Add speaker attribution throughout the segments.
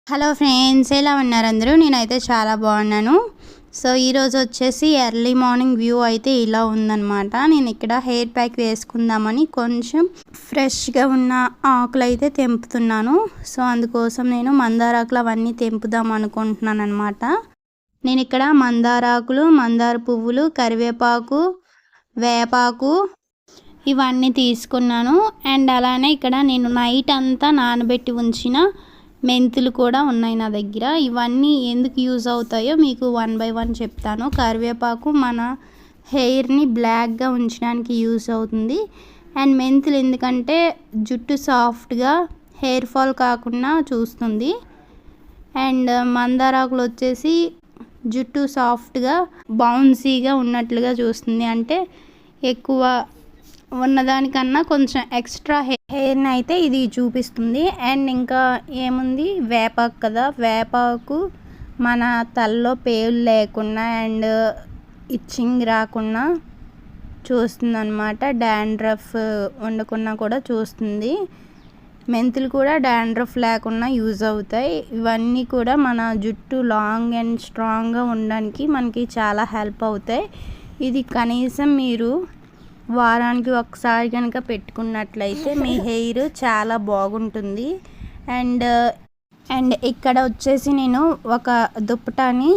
Speaker 1: Hello friends, ఎలా ఉన్నారు అందరూ? నేనైతే చాలా బాగున్నాను. సో ఈరోజు వచ్చేసి ఎర్లీ మార్నింగ్ వ్యూ అయితే ఇలా ఉందన్నమాట. నేను ఇక్కడ హెయిర్ ప్యాక్ వేసుకుందామని కొంచెం ఫ్రెష్గా ఉన్న ఆకులు అయితే తెంపుతున్నాను. సో అందుకోసం నేను మందారాకులు అవన్నీ తెంపుదాం అనుకుంటున్నాను అనమాట. నేను ఇక్కడ మందారాకులు, మందార పువ్వులు, కరివేపాకు, వేపాకు ఇవన్నీ తీసుకున్నాను. అండ్ అలానే ఇక్కడ నేను నైట్ అంతా నానబెట్టి ఉంచిన మెంతులు కూడా ఉన్నాయి నా దగ్గర. ఇవన్నీ ఎందుకు యూజ్ అవుతాయో మీకు 1 by 1 చెప్తాను. కరివేపాకు మన హెయిర్ని బ్లాక్గా ఉంచడానికి యూజ్ అవుతుంది. అండ్ మెంతులు ఎందుకంటే జుట్టు సాఫ్ట్గా హెయిర్ ఫాల్ కాకుండా చూస్తుంది. అండ్ మందారాకులు వచ్చేసి జుట్టు సాఫ్ట్గా బౌన్సీగా ఉన్నట్లుగా చూస్తుంది. అంటే ఎక్కువ ఉన్నదానికన్నా కొంచెం ఎక్స్ట్రా హెయిర్ని అయితే ఇది చూపిస్తుంది. అండ్ ఇంకా ఏముంది, వేపాకు కదా, వేపాకు మన తలలో పేలు లేకుండా అండ్ ఇచ్చింగ్ రాకుండా చూస్తుంది అనమాట. డాండ్రఫ్ ఉండకుండా కూడా చూస్తుంది. మెంతులు కూడా డాండ్రఫ్ లేకుండా యూజ్ అవుతాయి. ఇవన్నీ కూడా మన జుట్టు లాంగ్ అండ్ స్ట్రాంగ్గా ఉండడానికి మనకి చాలా హెల్ప్ అవుతాయి. ఇది కనీసం మీరు వారానికి ఒకసారి కనుక పెట్టుకున్నట్లయితే మీ హెయిర్ చాలా బాగుంటుంది. అండ్ ఇక్కడ వచ్చేసి నేను ఒక దుప్పటాని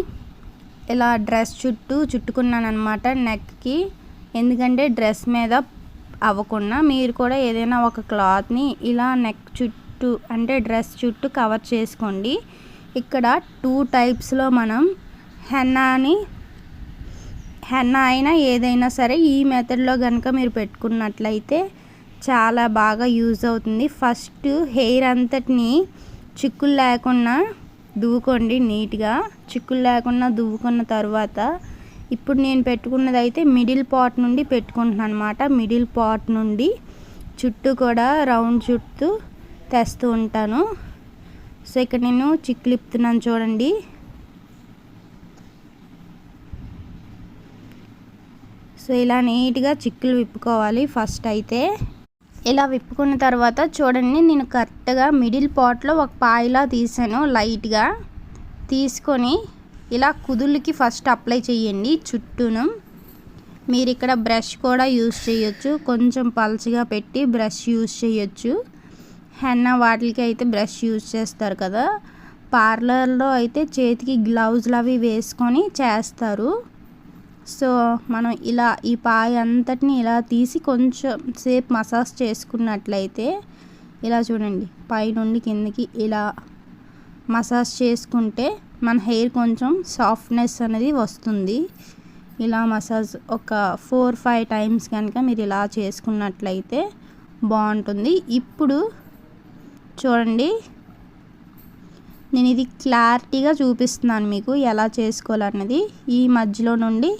Speaker 1: ఇలా డ్రెస్ చుట్టుకున్నాను అనమాట నెక్కి. ఎందుకంటే డ్రెస్ మీద అవ్వకుండా మీరు కూడా ఏదైనా ఒక క్లాత్ని ఇలా నెక్ చుట్టూ అంటే డ్రెస్ చుట్టూ కవర్ చేసుకోండి. ఇక్కడ 2 టైప్స్లో మనం హెన్నా అయినా ఏదైనా సరే ఈ మెథడ్లో కనుక మీరు పెట్టుకున్నట్లయితే చాలా బాగా యూజ్ అవుతుంది. ఫస్ట్ హెయిర్ అంతటిని చిక్కులు లేకుండా దువ్వుకోండి నీట్గా. చిక్కులు లేకుండా దువ్వుకున్న తర్వాత ఇప్పుడు నేను పెట్టుకున్నది అయితే మిడిల్ పార్ట్ నుండి పెట్టుకుంటున్నాను అనమాట. మిడిల్ పార్ట్ నుండి చుట్టూ కూడా రౌండ్ చుట్టూ తెస్తూ ఉంటాను. సో ఇక్కడ నేను చిక్కులు ఇప్పుతున్నాను చూడండి. సో ఇలా నీట్గా చిక్కులు విప్పుకోవాలి. ఫస్ట్ అయితే ఇలా విప్పుకున్న తర్వాత చూడండి, నేను కరెక్ట్గా మిడిల్ పార్ట్లో ఒక పాయిలా తీసాను. లైట్గా తీసుకొని ఇలా కుదుళ్ళకి ఫస్ట్ అప్లై చేయండి చుట్టూను. మీరు ఇక్కడ బ్రష్ కూడా యూజ్ చేయొచ్చు. కొంచెం పల్చగా పెట్టి బ్రష్ యూజ్ చేయొచ్చు. హెన్నా వాటికి అయితే బ్రష్ యూజ్ చేస్తారు కదా. పార్లర్లో అయితే చేతికి గ్లౌజులు అవి వేసుకొని చేస్తారు. సో మనం ఇలా ఈ పాయ అంతటిని ఇలా తీసి కొంచెం సేపు మసాజ్ చేసుకున్నట్లయితే ఇలా చూడండి, పైనుండి కిందకి ఇలా మసాజ్ చేసుకుంటే మన హెయిర్ కొంచెం సాఫ్ట్నెస్ అనేది వస్తుంది. ఇలా మసాజ్ ఒక 4-5 టైమ్స్ కనుక మీరు ఇలా చేసుకున్నట్లయితే బాగుంటుంది. ఇప్పుడు చూడండి, నేను ఇది క్లారిటీగా చూపిస్తున్నాను మీకు ఎలా చేసుకోవాలన్నది. ఈ మధ్యలో నుండి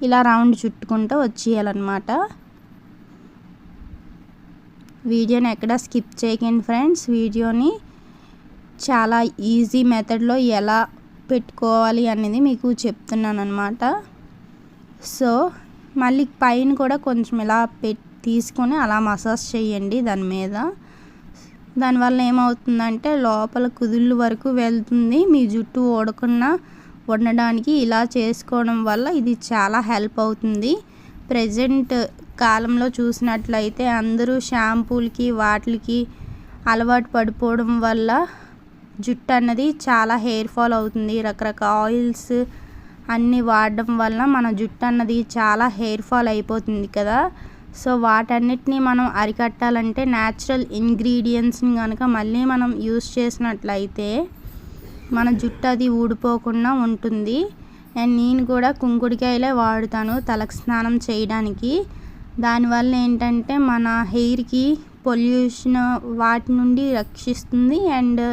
Speaker 1: ఇలా రౌండ్ చుట్టుకుంటూ వచ్చేయాలన్నమాట. వీడియోని ఎక్కడ స్కిప్ చేయకండి ఫ్రెండ్స్. వీడియోని చాలా ఈజీ మెథడ్లో ఎలా పెట్టుకోవాలి అనేది మీకు చెప్తున్నాను అనమాట. సో మళ్ళీ పైన కూడా కొంచెం ఇలా తీసుకొని అలా మసాజ్ చేయండి దాని మీద. దానివల్ల ఏమవుతుందంటే లోపల కుదుళ్ళు వరకు వెళ్తుంది. మీ జుట్టు ఊడకుండా ఉండడానికి ఇలా చేసుకోవడం వల్ల ఇది చాలా హెల్ప్ అవుతుంది. ప్రజెంట్ కాలంలో చూసినట్లయితే అందరూ షాంపూలకి వాటికి అలవాటు పడిపోవడం వల్ల జుట్టు అన్నది చాలా హెయిర్ ఫాల్ అవుతుంది. రకరకాల ఆయిల్స్ అన్నీ వాడడం వల్ల మన జుట్టు అన్నది చాలా హెయిర్ ఫాల్ అయిపోతుంది కదా. సో వాటన్నిటిని మనం అరికట్టాలంటే న్యాచురల్ ఇంగ్రీడియంట్స్ని కనుక మళ్ళీ మనం యూస్ చేసినట్లయితే మన జుట్టు అది ఊడిపోకుండా ఉంటుంది. అండ్ నేను కూడా కుంకుడికాయలే వాడుతాను తలకు స్నానం చేయడానికి. దానివల్ల ఏంటంటే మన హెయిర్కి పొల్యూషన్ వాటి నుండి రక్షిస్తుంది. అండ్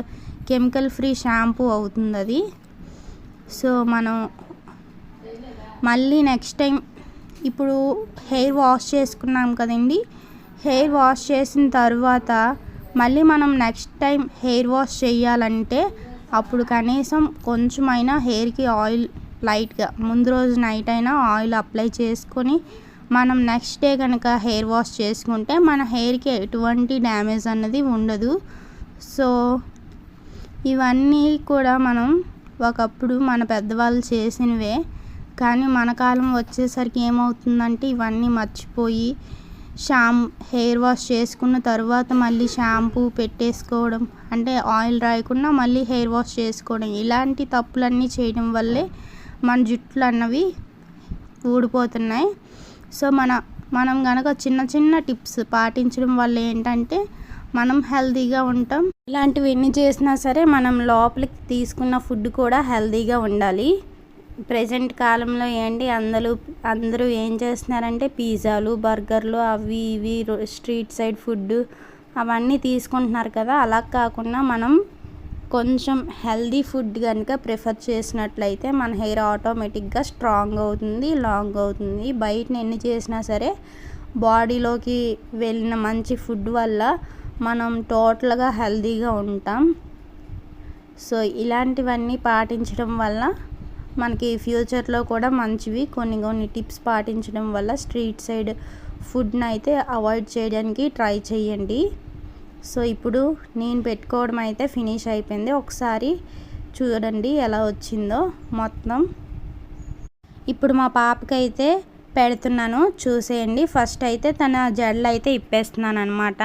Speaker 1: కెమికల్ ఫ్రీ షాంపూ అవుతుంది అది. సో మనం మళ్ళీ నెక్స్ట్ టైం ఇప్పుడు హెయిర్ వాష్ చేసుకున్నాం కదండి. హెయిర్ వాష్ చేసిన తర్వాత మళ్ళీ మనం నెక్స్ట్ టైం హెయిర్ వాష్ చేయాలంటే అప్పుడు కనీసం కొంచెమైనా హెయిర్కి ఆయిల్ లైట్గా ముందు రోజు నైట్ అయినా ఆయిల్ అప్లై చేసుకొని మనం నెక్స్ట్ డే కనుక హెయిర్ వాష్ చేసుకుంటే మన హెయిర్కి ఎటువంటి డ్యామేజ్ అన్నది ఉండదు. సో ఇవన్నీ కూడా మనం ఒకప్పుడు మన పెద్దవాళ్ళు చేసినవే, కానీ మన కాలం వచ్చేసరికి ఏమవుతుందంటే ఇవన్నీ మర్చిపోయి హెయిర్ వాష్ చేసుకున్న తర్వాత మళ్ళీ షాంపూ పెట్టేసుకోవడం, అంటే ఆయిల్ రాయకుండా మళ్ళీ హెయిర్ వాష్ చేసుకోవడం, ఇలాంటి తప్పులన్నీ చేయడం వల్లే మన జుట్లు అన్నవి ఊడిపోతున్నాయి. సో మనం కనుక చిన్న చిన్న టిప్స్ పాటించడం వల్ల ఏంటంటే మనం హెల్తీగా ఉంటాం. ఇలాంటివి ఎన్ని చేసినా సరే మనం లోపలికి తీసుకున్న ఫుడ్ కూడా హెల్తీగా ఉండాలి. ప్రజెంట్ కాలంలో ఏంటి అందరూ ఏం చేస్తున్నారంటే పిజ్జాలు, బర్గర్లు, అవి ఇవి స్ట్రీట్ సైడ్ ఫుడ్ అవన్నీ తీసుకుంటున్నారు కదా. అలా కాకుండా మనం కొంచెం హెల్తీ ఫుడ్ కనుక ప్రిఫర్ చేసినట్లయితే మన హెయిర్ ఆటోమేటిక్గా స్ట్రాంగ్ అవుతుంది, లాంగ్ అవుతుంది. బయట ఎన్ని చేసినా సరే బాడీలోకి వెళ్ళిన మంచి ఫుడ్ వల్ల మనం టోటల్గా హెల్తీగా ఉంటాం. సో ఇలాంటివన్నీ పాటించడం వల్ల మనకి ఫ్యూచర్లో కూడా మంచివి. కొన్ని టిప్స్ పాటించడం వల్ల స్ట్రీట్ సైడ్ ఫుడ్ని అయితే అవాయిడ్ చేయడానికి ట్రై చేయండి. సో ఇప్పుడు నేను పెట్టుకోవడం అయితే ఫినిష్ అయిపోయింది. ఒకసారి చూడండి ఎలా వచ్చిందో మొత్తం. ఇప్పుడు మా పాపకి అయితే పెడుతున్నాను, చూసేయండి. ఫస్ట్ అయితే తన జడలు అయితే ఇప్పేస్తున్నాను అనమాట.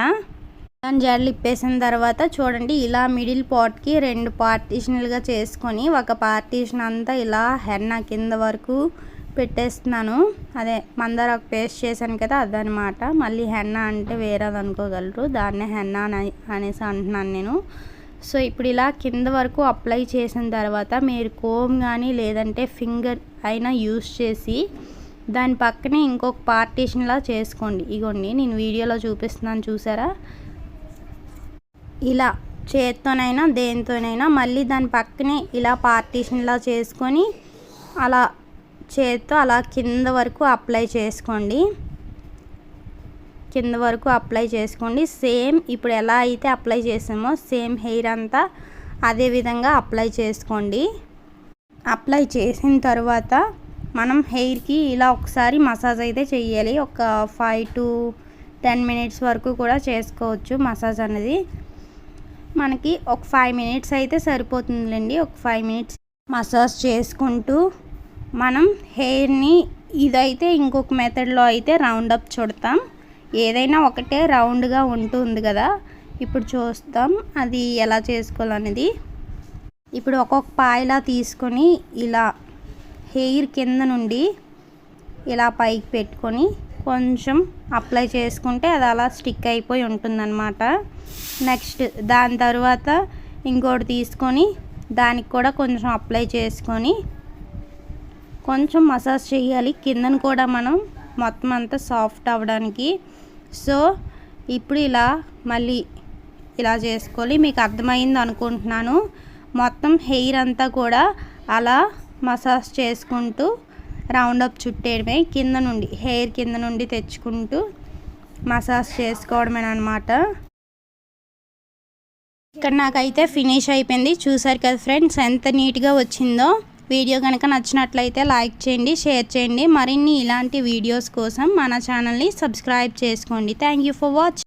Speaker 1: తన జడలు ఇప్పేసిన తర్వాత చూడండి, ఇలా మిడిల్ పార్ట్కి 2 పార్టీషన్లుగా చేసుకొని ఒక పార్టీషన్ అంతా ఇలా హెన్నా కింద వరకు పెట్టేస్తున్నాను. అదే మందారకు పేస్ట్ చేశాను కదా అదనమాట. మళ్ళీ హెన్నా అంటే వేరేది అనుకోగలరు, దాన్నే హెన్నా అనేసి అంటున్నాను నేను. సో ఇప్పుడు ఇలా కింద వరకు అప్లై చేసిన తర్వాత మీరు కోమ్ కానీ లేదంటే ఫింగర్ అయినా యూస్ చేసి దాని పక్కనే ఇంకొక పార్టీషన్లా చేసుకోండి. ఇగోండి నేను వీడియోలో చూపిస్తున్నాను, చూసారా? ఇలా చేత్తోనైనా దేనితోనైనా మళ్ళీ దాని పక్కనే ఇలా పార్టీషన్లా చేసుకొని అలా చేత్తో అలా కింద వరకు అప్లై చేసుకోండి. సేమ్ ఇప్పుడు ఎలా అయితే అప్లై చేసామో సేమ్ హెయిర్ అంతా అదే విధంగా అప్లై చేసుకోండి. అప్లై చేసిన తర్వాత మనం హెయిర్కి ఇలా ఒకసారి మసాజ్ అయితే చేయాలి. ఒక 5 to 10 minutes వరకు కూడా చేసుకోవచ్చు మసాజ్ అనేది. మనకి ఒక 5 minutes అయితే సరిపోతుందిలేండి. ఒక 5 minutes మసాజ్ చేసుకుంటూ మనం హెయిర్ని ఇదైతే ఇంకొక మెథడ్లో అయితే రౌండ్ అప్ చుడతాం. ఏదైనా ఒకటే రౌండ్గా ఉంటుంది కదా, ఇప్పుడు చూస్తాం అది ఎలా చేసుకోవాలనేది. ఇప్పుడు ఒక్కొక్క పాయలా తీసుకొని ఇలా హెయిర్ కింద నుండి ఇలా పైకి పెట్టుకొని కొంచెం అప్లై చేసుకుంటే అది అలా స్టిక్ అయిపోయి ఉంటుందన్నమాట. నెక్స్ట్ దాని తర్వాత ఇంకోటి తీసుకొని దానికి కూడా కొంచెం అప్లై చేసుకొని కొంచెం మసాజ్ చేయాలి కిందను కూడా మనం మొత్తం అంతా సాఫ్ట్ అవ్వడానికి. సో ఇప్పుడు ఇలా మళ్ళీ ఇలా చేసుకోవాలి. మీకు అర్థమైంది అనుకుంటున్నాను. మొత్తం హెయిర్ అంతా కూడా అలా మసాజ్ చేసుకుంటూ రౌండ్ అప్ చుట్టేయడమే, కింద నుండి హెయిర్ కింద నుండి తెచ్చుకుంటూ మసాజ్ చేసుకోవడమేనమాట. ఇక్కడ నాకైతే ఫినిష్ అయిపోయింది. చూసారు కదా ఫ్రెండ్స్ ఎంత నీట్గా వచ్చిందో. వీడియో కనుక నచ్చినట్లయితే లైక్ చేయండి, షేర్ చేయండి. మరిన్ని ఇలాంటి వీడియోస్ కోసం మన ఛానల్ని సబ్స్క్రైబ్ చేసుకోండి. Thank you for watching.